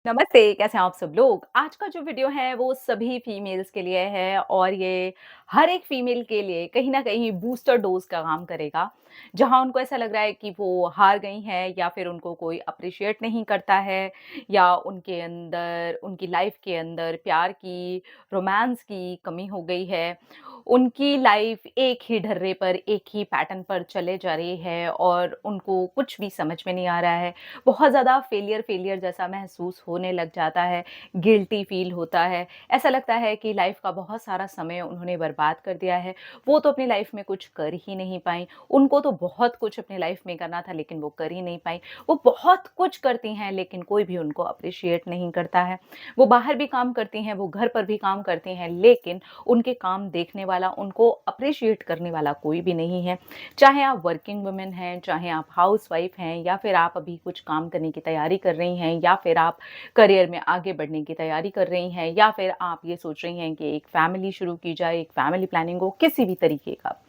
नमस्ते, कैसे हैं आप सब लोग? आज का जो वीडियो है वो सभी फीमेल्स के लिए है और ये हर एक फीमेल के लिए कहीं न कहीं बूस्टर डोज़ का काम करेगा। जहाँ उनको ऐसा लग रहा है कि वो हार गई हैं या फिर उनको कोई एप्रिशिएट नहीं करता है या उनके अंदर उनकी लाइफ़ के अंदर प्यार की, रोमांस की कमी हो गई है। उनकी लाइफ़ एक ही ढर्रे पर, एक ही पैटर्न पर चले जा रही है और उनको कुछ भी समझ में नहीं आ रहा है। बहुत ज़्यादा फेलियर जैसा महसूस होने लग जाता है, गिल्टी फ़ील होता है। ऐसा लगता है कि लाइफ़ का बहुत सारा समय उन्होंने बर्बाद कर दिया है। वो तो अपनी लाइफ़ में कुछ कर ही नहीं पाईं। उनको तो बहुत कुछ अपनी लाइफ़ में करना था लेकिन वो कर ही नहीं पाईं। वो बहुत कुछ करती हैं लेकिन कोई भी उनको एप्रिशिएट नहीं करता है। वो बाहर भी काम करती हैं, वो घर पर भी काम करती हैं लेकिन उनके काम देखने वाला, उनको एप्रिशिएट करने वाला कोई भी नहीं है। चाहे आप वर्किंग वुमन हैं, चाहे आप हाउसवाइफ हैं या फिर आप अभी कुछ काम करने की तैयारी कर रही हैं या फिर आप करियर में आगे बढ़ने की तैयारी कर रही हैं या फिर आप ये सोच रही हैं कि एक फैमिली शुरू की जाए, एक फैमिली प्लानिंग हो, किसी भी तरीके का।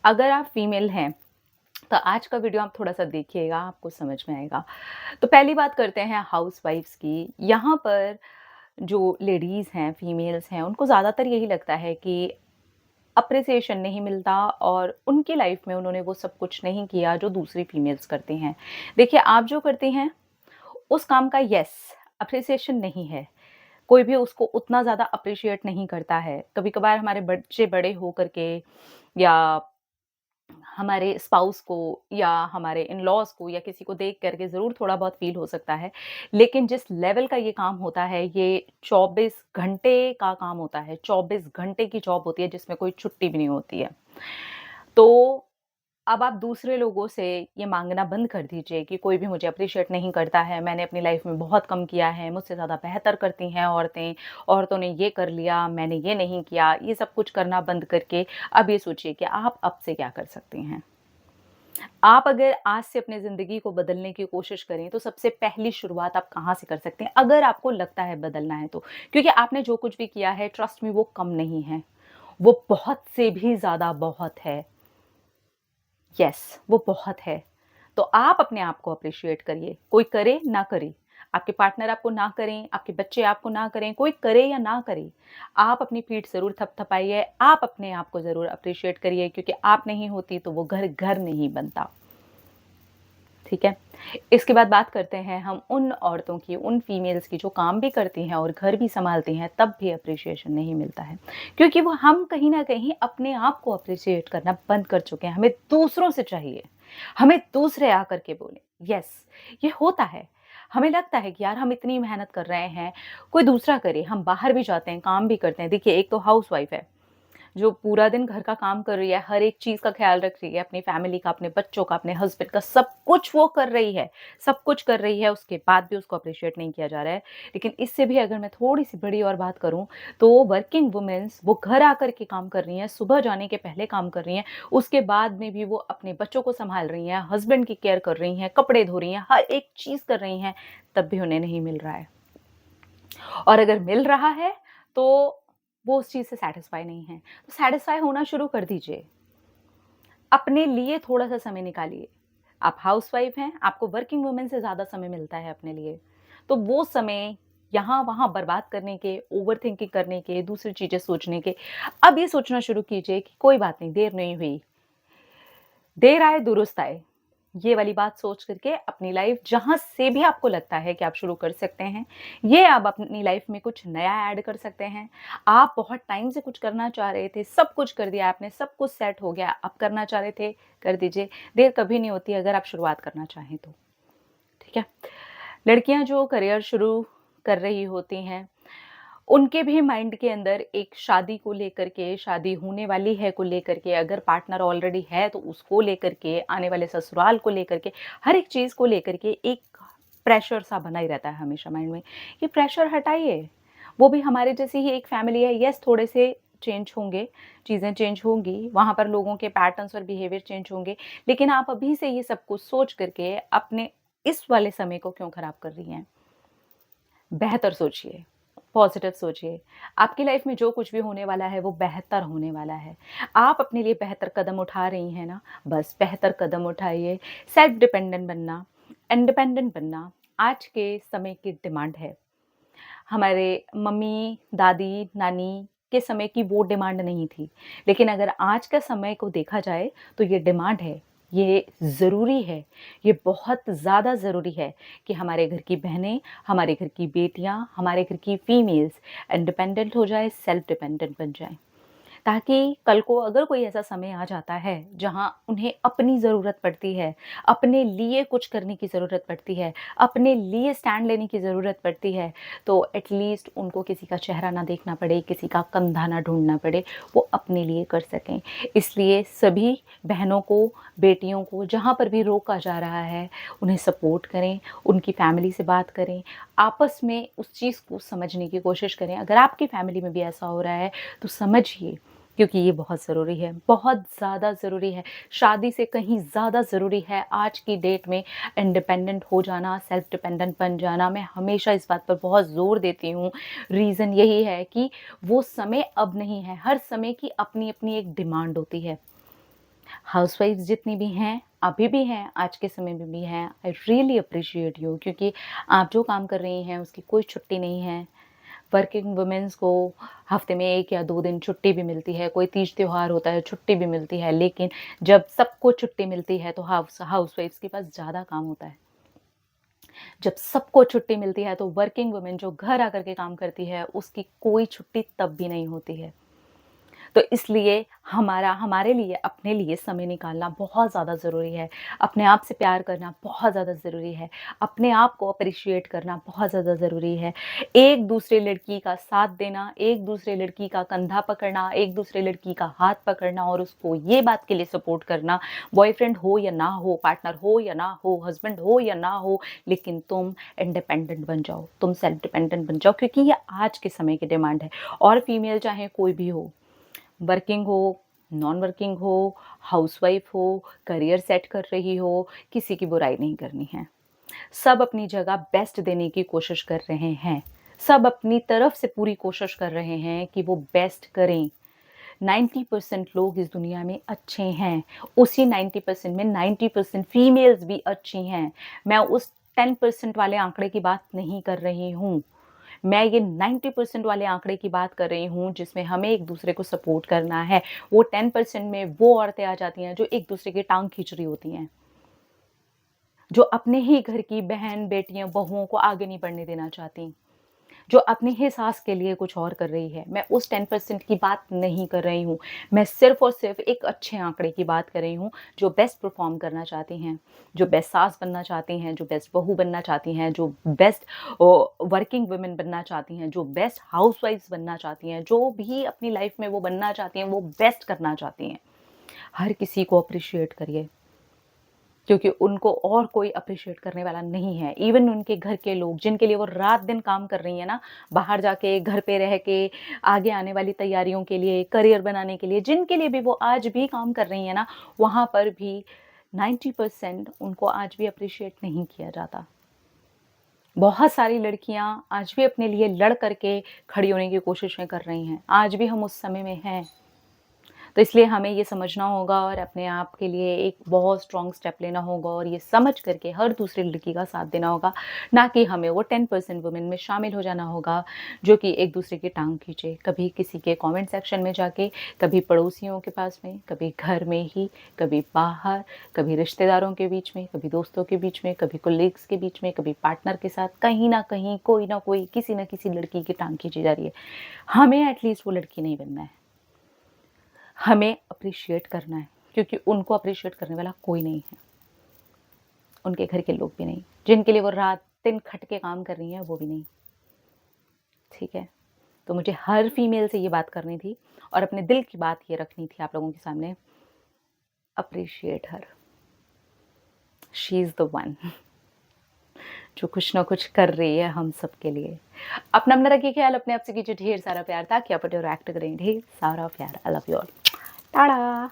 अगर आप फीमेल हैं, तो आज का वीडियो आप थोड़ा-सा देखिएगा, आपको समझ में आएगा। तो पहली बात करते हैं हाउसवाइफ्स की। यहाँ पर जो लेडीज़ हैं, फीमेल्स हैं, उनको ज़्यादातर यही लगता है कि अप्रिसिएशन नहीं मिलता और उनकी लाइफ में उन्होंने वो सब कुछ नहीं किया जो दूसरी फीमेल्स करती हैं। देखिए, आप जो करती हैं, उस काम का येस अप्रिसिएशन नहीं है। कोई भी उसको उतना ज़्यादा अप्रिशिएट नहीं करता है। कभी-कभार हमारे बच्चे बड़े हो कर के या हमारे स्पाउस को या हमारे इन-लॉज़ को या किसी को देख कर के ज़रूर थोड़ा बहुत फ़ील हो सकता है। लेकिन जिस लेवल का ये काम होता है, ये 24 घंटे का काम होता है। 24 घंटे की जॉब होती है जिसमें कोई छुट्टी भी नहीं होती है। तो अब आप दूसरे लोगों से ये माँगना बंद कर दीजिए कि कोई भी मुझे एप्रिशिएट नहीं करता है, मैंने अपनी लाइफ़ में बहुत कम किया है, मुझसे ज़्यादा बेहतर करती हैं औरतें, औरतों ने ये कर लिया, मैंने ये नहीं किया। ये सब कुछ करना बंद करके अब ये सोचिए कि आप अब से क्या कर सकती हैं। आप अगर आज से अपनी ज़िंदगी को बदलने की कोशिश करें, तो सबसे पहली शुरुआत आप कहाँ से कर सकते हैं? अगर आपको लगता है बदलना है तो। क्योंकि आपने जो कुछ भी किया है, ट्रस्ट मी वो कम नहीं है। वो बहुत से भी ज़्यादा बहुत है। यस, वो बहुत है। तो आप अपने आप को एप्रिशिएट करिए। कोई करे ना करे, आपके पार्टनर आपको ना करें, आपके बच्चे आपको ना करें, कोई करे या ना करे, आप अपनी पीठ ज़रूर थपथपाइए, आप अपने आप को ज़रूर एप्रिशिएट करिए क्योंकि आप नहीं होती तो वो घर, घर नहीं बनता। ठीक है? इसके बाद बात करते हैं हम उन औरतों की, उन फीमेल्स की जो काम भी करती हैं और घर भी सँभालती हैं, तब भी एप्रिशिएशन नहीं मिलता है। क्योंकि वो हम कहीं न कहीं अपने आप को एप्रिशिएट करना बंद कर चुके हैं, हमें दूसरों से चाहिए। हमें दूसरे आकर के बोलें, यस, ये होता है। हमें लगता है कि यार हम इतनी मेहनत कर रहे हैं, कोई दूसरा करे, हम बाहर भी जाते हैं, काम भी करते हैं। देखिए, एक तो हाउसवाइफ़ है। जो पूरा दिन घर का काम कर रही है, हर एक चीज़ का ख़्याल रख रही है, अपनी फ़ैमिली का, अपने बच्चों का, अपने हस्बैंड का, सब कुछ वो कर रही है। सब कुछ कर रही है, उसके बाद भी उसको एप्रिशिएट नहीं किया जा रहा है। लेकिन इससे भी अगर मैं थोड़ी-सी बड़ी और बात करूँ, तो वर्किंग वुमेन्स वो घर आकर के काम कर रही हैं, सुबह जाने के पहले काम कर रही हैं, उसके बाद में भी वो अपने बच्चों को सँभाल रही हैं, हस्बैंड की केयर कर रही हैं, कपड़े धो रही हैं, हर एक चीज़ कर रही हैं, तब भी उन्हें नहीं मिल रहा है। और अगर मिल रहा है, तो वो उस चीज़ से सैटिस्फाई नहीं है। तो सैटिस्फाई होना शुरू कर दीजिए। अपने लिए थोड़ा-सा समय निकालिए। आप हाउसवाइफ़ हैं, आपको वर्किंग वुमन से ज़्यादा समय मिलता है अपने लिए। तो वो समय यहाँ-वहाँ बर्बाद करने के, ओवरथिंकिंग करने के, दूसरी चीज़ें सोचने के, अब ये सोचना शुरू कीजिए कि कोई बात नहीं, देर नहीं हुई। देर आए दुरुस्त आए। ये वाली बात सोच करके अपनी लाइफ़ जहाँ से भी आपको लगता है कि आप शुरू कर सकते हैं, ये आप अपनी लाइफ़ में कुछ नया ऐड कर सकते हैं। आप बहुत टाइम से कुछ करना चाह रहे थे, सब कुछ कर दिया आपने, सब कुछ सेट हो गया, अब करना चाह रहे थे, कर दीजिए। देर कभी नहीं होती अगर आप शुरुआत करना चाहें तो, ठीक है? लड़कियाँ जो करियर शुरू कर रही होती हैं, उनके भी माइंड के अंदर एक शादी को लेकर के, शादी होने वाली है को लेकर के, अगर पार्टनर ऑलरेडी है तो उसको लेकर के, आने वाले ससुराल को लेकर के, हर एक चीज़ को लेकर के एक प्रेशर सा बना ही रहता है हमेशा माइंड में। ये प्रेशर हटाइए, वो भी हमारे जैसी ही एक फैमिली है, येस थोड़े से चेंज होंगे, चीज़ें चेंज होंगी, वहाँ पर लोगों के पैटर्न्स और बिहेवियर चेंज होंगे, लेकिन आप अभी से ये सब कुछ सोच करके अपने इस वाले समय को क्यों खराब कर रही हैं? बेहतर सोचिए, पॉज़िटिव सोचिए। आपकी लाइफ़ में जो कुछ भी होने वाला है, वो बेहतर होने वाला है। आप अपने लिए बेहतर कदम उठा रही हैं ना, बस बेहतर कदम उठाइए। सेल्फ डिपेंडेंट बनना, इंडिपेंडेंट बनना, आज के समय की डिमांड है। हमारे मम्मी, दादी, नानी के समय की वो डिमांड नहीं थी। लेकिन अगर आज का समय को देखा जाए तो ये डिमांड है, ये ज़रूरी है, ये बहुत ज़्यादा ज़रूरी है कि हमारे घर की बहनें, हमारे घर की बेटियाँ, हमारे घर की फीमेल्स इंडिपेंडेंट हो जाएँ, सेल्फ डिपेंडेंट बन जाएँ। ताकि कल को अगर कोई ऐसा समय आ जाता है जहाँ उन्हें अपनी ज़रूरत पड़ती है, अपने लिए कुछ करने की ज़रूरत पड़ती है, अपने लिए स्टैंड लेने की ज़रूरत पड़ती है, तो एटलीस्ट उनको किसी का चेहरा ना देखना पड़े, किसी का कंधा ना ढूँढना पड़े, वो अपने लिए कर सकें। इसलिए सभी बहनों को, बेटियों को जहाँ पर भी रोका जा रहा है, उन्हें सपोर्ट करें, उनकी फैमिली से बात करें, आपस में उस चीज़ को समझने की कोशिश करें। अगर आपकी फैमिली में भी ऐसा हो रहा है तो समझिए, क्योंकि ये बहुत ज़रूरी है, बहुत ज़्यादा ज़रूरी है। शादी से कहीं ज़्यादा ज़रूरी है आज की डेट में इंडिपेंडेंट हो जाना, सेल्फ डिपेंडेंट बन जाना। मैं हमेशा इस बात पर बहुत ज़ोर देती हूँ। रीज़न यही है कि वो समय अब नहीं है, हर समय की अपनी-अपनी एक डिमांड होती है। हाउसवाइफ्स जितनी भी हैं, अभी भी हैं, आज के समय में भी हैं। आई रियली अप्रिशिएट यू, क्योंकि आप जो काम कर रही हैं उसकी कोई छुट्टी नहीं है। वर्किंग वुमेन्स को हफ्ते में 1 या 2 दिन छुट्टी भी मिलती है, कोई तीज त्योहार होता है, छुट्टी भी मिलती है, लेकिन जब सबको छुट्टी मिलती है तो हाउसवाइफ्स के पास ज़्यादा काम होता है। जब सबको छुट्टी मिलती है तो वर्किंग वुमेन जो घर आकर के काम करती है, उसकी कोई छुट्टी तब भी नहीं होती है। तो इसलिए हमारे लिए अपने लिए समय निकालना बहुत ज़्यादा ज़रूरी है। अपने आप से प्यार करना बहुत ज़्यादा ज़रूरी है। अपने आप को अप्रिशिएट करना बहुत ज़्यादा ज़रूरी है। एक दूसरे लड़की का साथ देना, एक दूसरे लड़की का कंधा पकड़ना, एक दूसरे लड़की का हाथ पकड़ना और उसको ये बात के लिए सपोर्ट करना, बॉयफ्रेंड हो या ना हो, पार्टनर हो या ना हो, हस्बैंड हो या ना हो, लेकिन तुम इंडिपेंडेंट बन जाओ, तुम सेल्फ डिपेंडेंट बन जाओ, क्योंकि ये आज के समय की डिमांड है। और फीमेल चाहे कोई भी हो, वर्किंग हो, नॉन वर्किंग हो, हाउसवाइफ हो, करियर सेट कर रही हो, किसी की बुराई नहीं करनी है। सब अपनी जगह बेस्ट देने की कोशिश कर रहे हैं। सब अपनी तरफ से पूरी कोशिश कर रहे हैं कि वो बेस्ट करें। 90% लोग इस दुनिया में अच्छे हैं। उसी 90% में 90% फीमेल्स भी अच्छी हैं। मैं उस 10% वाले आंकड़े की बात नहीं कर रही हूँ। मैं ये 90% वाले आंकड़े की बात कर रही हूँ जिसमें हमें एक दूसरे को सपोर्ट करना है। वो 10% में वो औरतें आ जाती हैं जो एक दूसरे की टाँग खींच रही होती हैं। जो अपने ही घर की बहन, बेटियाँ, बहुओं को आगे नहीं बढ़ने देना चाहती। जो अपनी ही सास के लिए कुछ और कर रही है। मैं उस 10% की बात नहीं कर रही हूँ। मैं सिर्फ़ और सिर्फ़ एक अच्छे आंकड़े की बात कर रही हूँ, जो बेस्ट परफ़ॉर्म करना चाहती हैं, जो बेस्ट सास बनना चाहती हैं, जो बेस्ट बहू बनना चाहती हैं, जो बेस्ट वर्किंग वुमेन बनना चाहती हैं, जो बेस्ट हाउसवाइफ्स बनना चाहती हैं, जो भी अपनी लाइफ़ में वो बनना चाहती हैं, वो बेस्ट करना चाहती हैं। हर किसी को एप्रिशिएट करिए। क्योंकि उनको और कोई अप्रिशिएट करने वाला नहीं है। इवन उनके घर के लोग जिनके लिए वो रात-दिन काम कर रही हैं ना, बाहर जाके, घर पे रह के, आगे आने वाली तैयारियों के लिए, करियर बनाने के लिए, जिनके लिए भी वो आज भी काम कर रही हैं ना, वहाँ पर भी 90% उनको आज भी अप्रिशिएट नहीं किया जाता। बहुत सारी लड़कियाँ आज भी अपने लिए लड़ कर के खड़ी होने की कोशिशें कर रही हैं। आज भी हम उस समय में हैं। तो इसलिए हमें ये समझना होगा और अपने आप के लिए एक बहुत स्ट्रॉन्ग स्टेप लेना होगा और ये समझ करके हर दूसरी लड़की का साथ देना होगा, ना कि हमें वो 10% वुमेन में शामिल हो जाना होगा जो कि एक दूसरे की टांग खींचे, कभी किसी के कमेंट सेक्शन में जाके, कभी पड़ोसियों के पास में, कभी घर में ही, कभी बाहर, कभी रिश्तेदारों के बीच में, कभी दोस्तों के बीच में, कभी कोलीग्स के बीच में, कभी पार्टनर के साथ, कहीं ना कहीं कोई ना कोई किसी न किसी लड़की की टांग खींची जा रही है। हमें एटलीस्ट वो लड़की नहीं बनना है, हमें अप्रिशिएट करना है, क्योंकि उनको अप्रिशिएट करने वाला कोई नहीं है, उनके घर के लोग भी नहीं, जिनके लिए वो रात दिन खट के काम कर रही हैं वो भी नहीं। ठीक है, तो मुझे हर फीमेल से ये बात करनी थी और अपने दिल की बात ये रखनी थी आप लोगों के सामने। Appreciate her, she is the one जो कुछ ना कुछ कर रही है हम सब के लिए। अपना अपना रखिए ख्याल, अपने आप से कीजिए ढेर सारा प्यार, ताकि आप रिएक्ट करें ढेर सारा प्यार। I love you all. Tata.